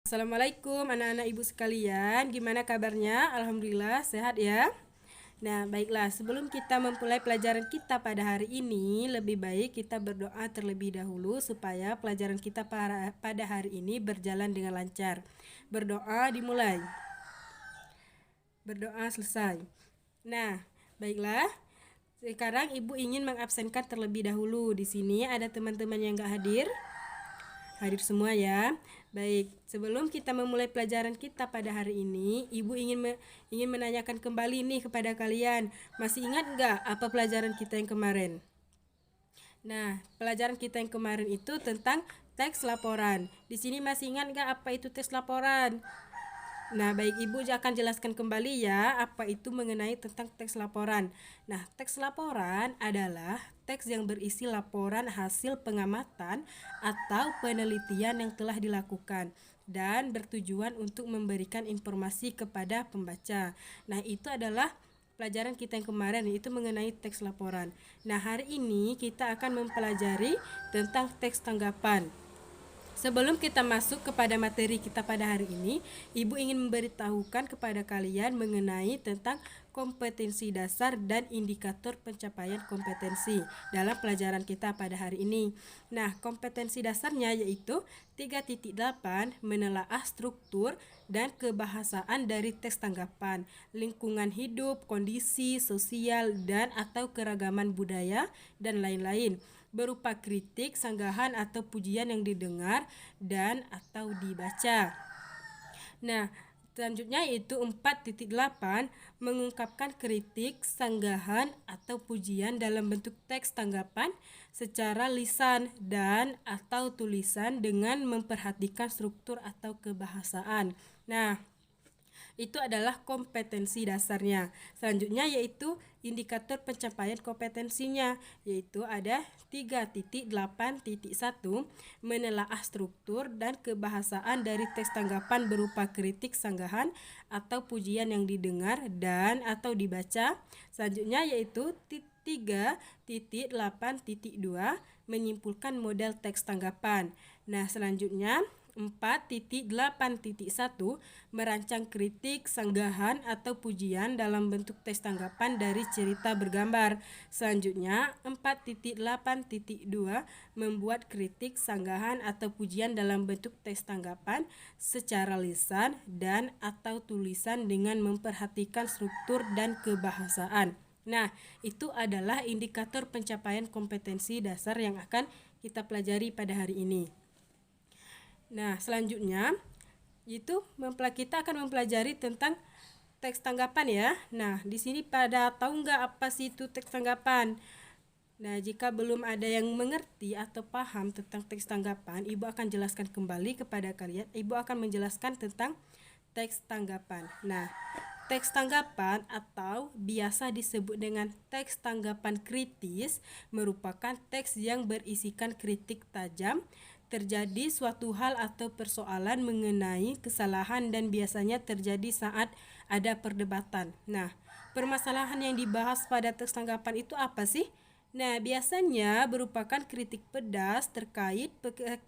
Assalamualaikum anak-anak ibu sekalian, gimana kabarnya? Alhamdulillah sehat ya. Nah, baiklah, sebelum kita memulai pelajaran kita pada hari ini, lebih baik kita berdoa terlebih dahulu supaya pelajaran kita pada hari ini berjalan dengan lancar. Berdoa dimulai. Berdoa selesai. Nah, baiklah. Sekarang ibu ingin mengabsenkan terlebih dahulu. Di sini ada teman-teman yang gak hadir. Hadir semua ya. Baik, sebelum kita memulai pelajaran kita pada hari ini, Ibu ingin menanyakan kembali nih kepada kalian. Masih ingat nggak apa pelajaran kita yang kemarin? Nah, pelajaran kita yang kemarin itu tentang teks laporan. Di sini masih ingat nggak apa itu teks laporan? Nah, baik, Ibu akan jelaskan kembali ya apa itu mengenai tentang teks laporan. Nah, teks laporan adalah teks yang berisi laporan hasil pengamatan atau penelitian yang telah dilakukan dan bertujuan untuk memberikan informasi kepada pembaca. Nah, itu adalah pelajaran kita yang kemarin, yaitu mengenai teks laporan. Nah, hari ini kita akan mempelajari tentang teks tanggapan. Sebelum kita masuk kepada materi kita pada hari ini, Ibu ingin memberitahukan kepada kalian mengenai tentang kompetensi dasar dan indikator pencapaian kompetensi dalam pelajaran kita pada hari ini. Nah, kompetensi dasarnya yaitu 3.8 menelaah struktur dan kebahasaan dari teks tanggapan, lingkungan hidup, kondisi sosial dan atau keragaman budaya dan lain-lain, berupa kritik, sanggahan atau pujian yang didengar dan atau dibaca. Nah, selanjutnya yaitu 4.8 mengungkapkan kritik, sanggahan atau pujian dalam bentuk teks tanggapan secara lisan dan atau tulisan dengan memperhatikan struktur atau kebahasaan. Nah, itu adalah kompetensi dasarnya. Selanjutnya yaitu indikator pencapaian kompetensinya, yaitu ada 3.8.1 menelaah struktur dan kebahasaan dari teks tanggapan berupa kritik, sanggahan atau pujian yang didengar dan atau dibaca. Selanjutnya yaitu 3.8.2 menyimpulkan model teks tanggapan. Nah, selanjutnya 4.8.1 merancang kritik, sanggahan atau pujian dalam bentuk teks tanggapan dari cerita bergambar. Selanjutnya 4.8.2 membuat kritik, sanggahan atau pujian dalam bentuk teks tanggapan secara lisan dan atau tulisan dengan memperhatikan struktur dan kebahasaan. Nah, itu adalah indikator pencapaian kompetensi dasar yang akan kita pelajari pada hari ini. Nah, selanjutnya kita akan mempelajari tentang teks tanggapan ya. Nah, di sini pada tahu nggak apa sih itu teks tanggapan? Nah, jika belum ada yang mengerti atau paham tentang teks tanggapan, Ibu akan jelaskan kembali kepada kalian. Ibu akan menjelaskan tentang teks tanggapan. Nah, teks tanggapan atau biasa disebut dengan teks tanggapan kritis merupakan teks yang berisikan kritik tajam terjadi suatu hal atau persoalan mengenai kesalahan dan biasanya terjadi saat ada perdebatan. Nah, permasalahan yang dibahas pada teks tanggapan itu apa sih? Nah, biasanya merupakan kritik pedas terkait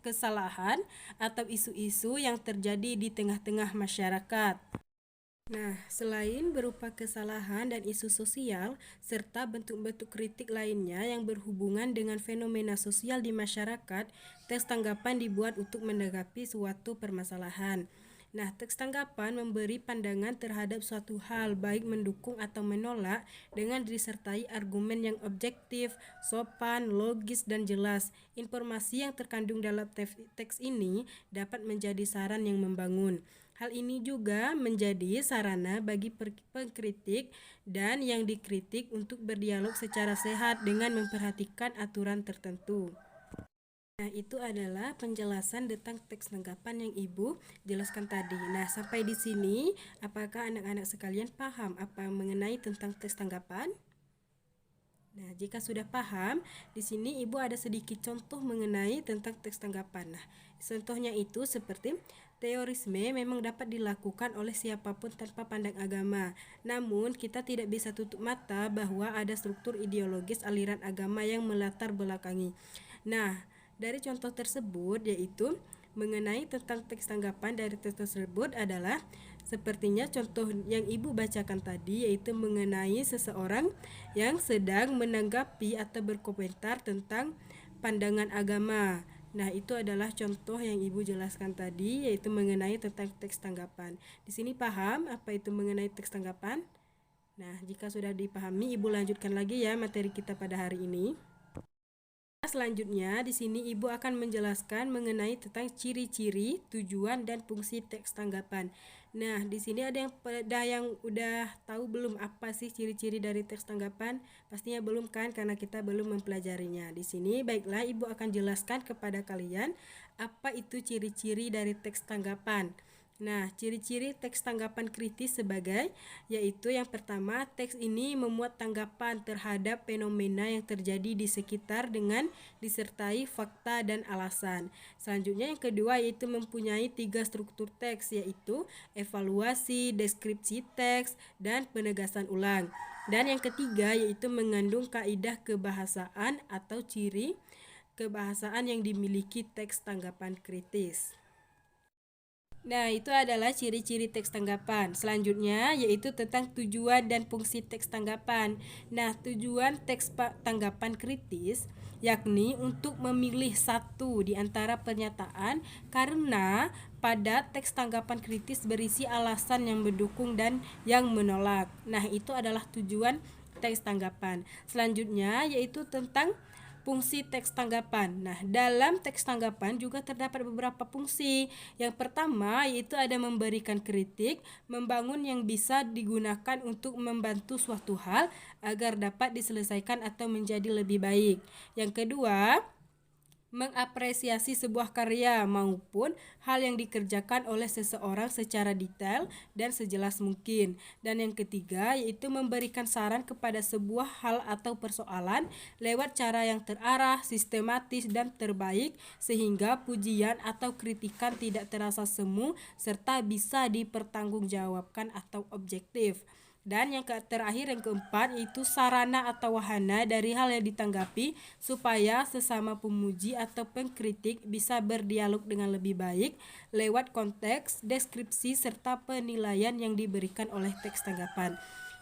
kesalahan atau isu-isu yang terjadi di tengah-tengah masyarakat. Nah, selain berupa kesalahan dan isu sosial, serta bentuk-bentuk kritik lainnya yang berhubungan dengan fenomena sosial di masyarakat, teks tanggapan dibuat untuk menanggapi suatu permasalahan. Nah, teks tanggapan memberi pandangan terhadap suatu hal, baik mendukung atau menolak, dengan disertai argumen yang objektif, sopan, logis, dan jelas. Informasi yang terkandung dalam teks ini dapat menjadi saran yang membangun. Hal ini juga menjadi sarana bagi pengkritik dan yang dikritik untuk berdialog secara sehat dengan memperhatikan aturan tertentu. Nah, itu adalah penjelasan tentang teks tanggapan yang Ibu jelaskan tadi. Nah, sampai di sini, apakah anak-anak sekalian paham apa mengenai tentang teks tanggapan? Nah, jika sudah paham, di sini Ibu ada sedikit contoh mengenai tentang teks tanggapan. Nah, contohnya itu seperti teorisme memang dapat dilakukan oleh siapapun tanpa pandang agama. Namun, kita tidak bisa tutup mata bahwa ada struktur ideologis aliran agama yang melatar belakangi. Nah, dari contoh tersebut yaitu mengenai tentang teks tanggapan dari teks tersebut adalah sepertinya contoh yang Ibu bacakan tadi, yaitu mengenai seseorang yang sedang menanggapi atau berkomentar tentang pandangan agama. Nah, itu adalah contoh yang Ibu jelaskan tadi, yaitu mengenai tentang teks tanggapan. Di sini paham apa itu mengenai teks tanggapan? Nah, jika sudah dipahami, Ibu lanjutkan lagi ya materi kita pada hari ini. Selanjutnya, di sini Ibu akan menjelaskan mengenai tentang ciri-ciri, tujuan, dan fungsi teks tanggapan. Nah, di sini ada yang udah tahu belum apa sih ciri-ciri dari teks tanggapan? Pastinya belum kan, karena kita belum mempelajarinya. Di sini, baiklah Ibu akan jelaskan kepada kalian apa itu ciri-ciri dari teks tanggapan. Nah, ciri-ciri teks tanggapan kritis sebagai, yaitu yang pertama, teks ini memuat tanggapan terhadap fenomena yang terjadi di sekitar dengan disertai fakta dan alasan. Selanjutnya yang kedua yaitu mempunyai 3 struktur teks, yaitu evaluasi, deskripsi teks, dan penegasan ulang. Dan yang ketiga yaitu mengandung kaidah kebahasaan atau ciri kebahasaan yang dimiliki teks tanggapan kritis. Nah, itu adalah ciri-ciri teks tanggapan. Selanjutnya yaitu tentang tujuan dan fungsi teks tanggapan. Nah, tujuan teks tanggapan kritis yakni untuk memilih satu di antara pernyataan karena pada teks tanggapan kritis berisi alasan yang mendukung dan yang menolak. Nah, itu adalah tujuan teks tanggapan. Selanjutnya yaitu tentang fungsi teks tanggapan. Nah, dalam teks tanggapan juga terdapat beberapa fungsi. Yang pertama yaitu ada memberikan kritik, membangun yang bisa digunakan untuk membantu suatu hal agar dapat diselesaikan atau menjadi lebih baik. Yang kedua, mengapresiasi sebuah karya maupun hal yang dikerjakan oleh seseorang secara detail dan sejelas mungkin. Dan yang ketiga yaitu memberikan saran kepada sebuah hal atau persoalan lewat cara yang terarah, sistematis, dan terbaik sehingga pujian atau kritikan tidak terasa semu serta bisa dipertanggungjawabkan atau objektif. Dan yang terakhir yang keempat yaitu sarana atau wahana dari hal yang ditanggapi supaya sesama pemuji atau pengkritik bisa berdialog dengan lebih baik lewat konteks, deskripsi, serta penilaian yang diberikan oleh teks tanggapan.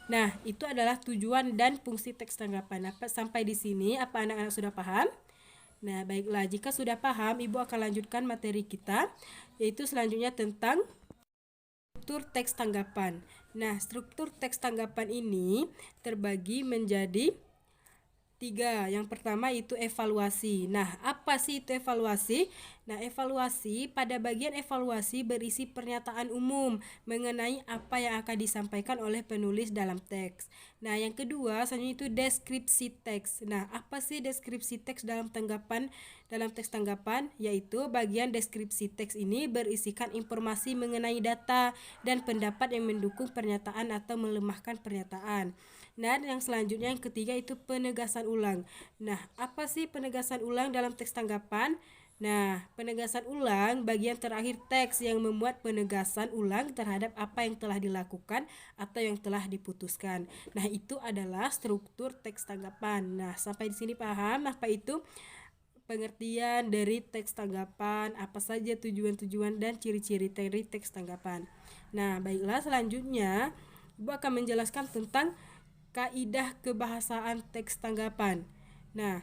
Nah, itu adalah tujuan dan fungsi teks tanggapan. Sampai di sini apa anak-anak sudah paham? Nah, baiklah, jika sudah paham, Ibu akan lanjutkan materi kita, yaitu selanjutnya tentang struktur teks tanggapan. Nah, struktur teks tanggapan ini terbagi menjadi 3. Yang pertama itu evaluasi. Nah, apa sih itu evaluasi? Nah, evaluasi pada bagian evaluasi berisi pernyataan umum mengenai apa yang akan disampaikan oleh penulis dalam teks. Nah, yang kedua selanjutnya itu deskripsi teks. Nah, apa sih deskripsi teks dalam teks tanggapan? Yaitu bagian deskripsi teks ini berisikan informasi mengenai data dan pendapat yang mendukung pernyataan atau melemahkan pernyataan. Nah, yang selanjutnya yang ketiga itu penegasan ulang. Nah, apa sih penegasan ulang dalam teks tanggapan? Nah, penegasan ulang bagian terakhir teks yang memuat penegasan ulang terhadap apa yang telah dilakukan atau yang telah diputuskan. Nah, itu adalah struktur teks tanggapan. Nah, sampai di sini paham apa itu pengertian dari teks tanggapan, apa saja tujuan-tujuan dan ciri-ciri dari teks tanggapan. Nah, baiklah selanjutnya Ibu akan menjelaskan tentang kaidah kebahasaan teks tanggapan. Nah,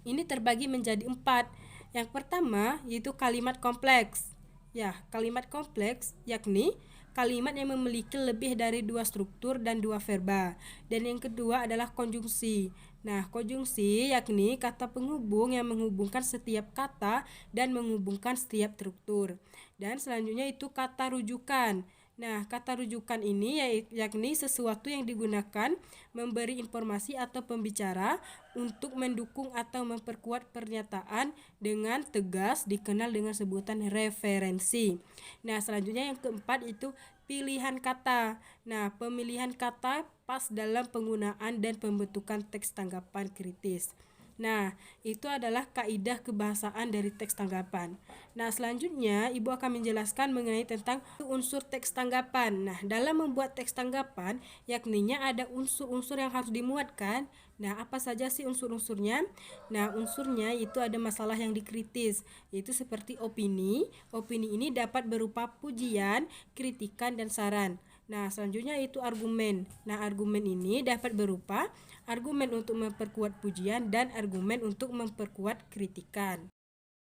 ini terbagi menjadi 4. Yang pertama yaitu kalimat kompleks. Ya, kalimat kompleks yakni kalimat yang memiliki lebih dari 2 struktur dan 2 verba. Dan yang kedua adalah konjungsi. Nah, konjungsi yakni kata penghubung yang menghubungkan setiap kata dan menghubungkan setiap struktur. Dan selanjutnya itu kata rujukan. Nah, kata rujukan ini yakni sesuatu yang digunakan memberi informasi atau pembicara untuk mendukung atau memperkuat pernyataan dengan tegas dikenal dengan sebutan referensi. Nah, selanjutnya yang keempat itu pilihan kata. Nah, pemilihan kata pas dalam penggunaan dan pembentukan teks tanggapan kritis. Nah, itu adalah kaidah kebahasaan dari teks tanggapan. Nah, selanjutnya Ibu akan menjelaskan mengenai tentang unsur teks tanggapan. Nah, dalam membuat teks tanggapan, yakninya ada unsur-unsur yang harus dimuatkan. Nah, apa saja sih unsur-unsurnya? Nah, unsurnya itu ada masalah yang dikritis, yaitu seperti opini. Opini ini dapat berupa pujian, kritikan, dan saran. Nah, selanjutnya itu argumen. Nah, argumen ini dapat berupa argumen untuk memperkuat pujian dan argumen untuk memperkuat kritikan.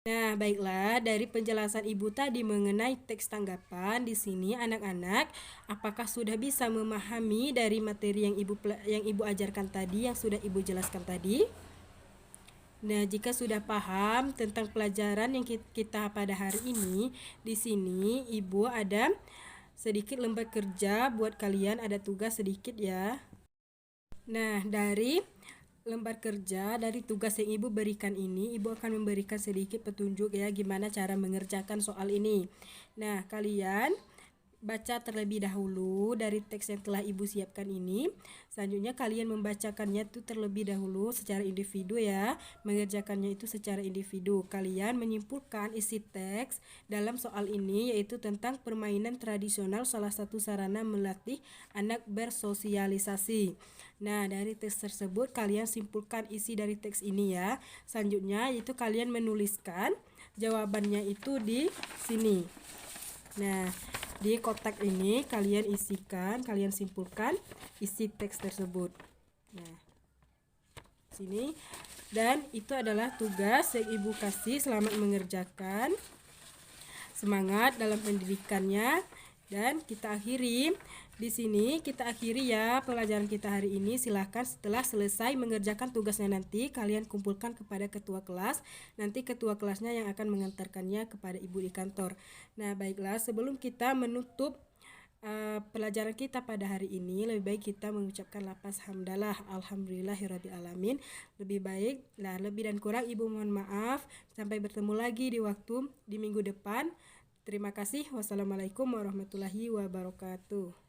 Nah, baiklah, dari penjelasan Ibu tadi mengenai teks tanggapan di sini anak-anak, apakah sudah bisa memahami dari materi yang Ibu ajarkan tadi, yang sudah Ibu jelaskan tadi? Nah, jika sudah paham tentang pelajaran yang kita pada hari ini, di sini Ibu ada sedikit lembar kerja buat kalian, ada tugas sedikit ya. Nah, dari lembar kerja, dari tugas yang Ibu berikan ini, Ibu akan memberikan sedikit petunjuk ya gimana cara mengerjakan soal ini. Nah, kalian baca terlebih dahulu dari teks yang telah Ibu siapkan ini. Selanjutnya kalian membacakannya itu terlebih dahulu secara individu ya. Mengerjakannya itu secara individu. Kalian menyimpulkan isi teks dalam soal ini, yaitu tentang permainan tradisional salah satu sarana melatih anak bersosialisasi. Nah, dari teks tersebut kalian simpulkan isi dari teks ini ya. Selanjutnya itu kalian menuliskan jawabannya itu di sini. Nah, di kotak ini kalian isikan, kalian simpulkan isi teks tersebut. Nah, sini. Dan itu adalah tugas yang Ibu kasih. Selamat mengerjakan. Semangat dalam pendidikannya. Dan kita akhiri di sini, kita akhiri ya pelajaran kita hari ini. Silahkan setelah selesai mengerjakan tugasnya nanti kalian kumpulkan kepada ketua kelas. Nanti ketua kelasnya yang akan mengantarkannya kepada Ibu di kantor. Nah, baiklah, sebelum kita menutup pelajaran kita pada hari ini, lebih baik kita mengucapkan lafaz hamdalah, alhamdulillahirabbil alamin. Lebih baik, lebih dan kurang Ibu mohon maaf. Sampai bertemu lagi di minggu depan. Terima kasih. Wassalamualaikum warahmatullahi wabarakatuh.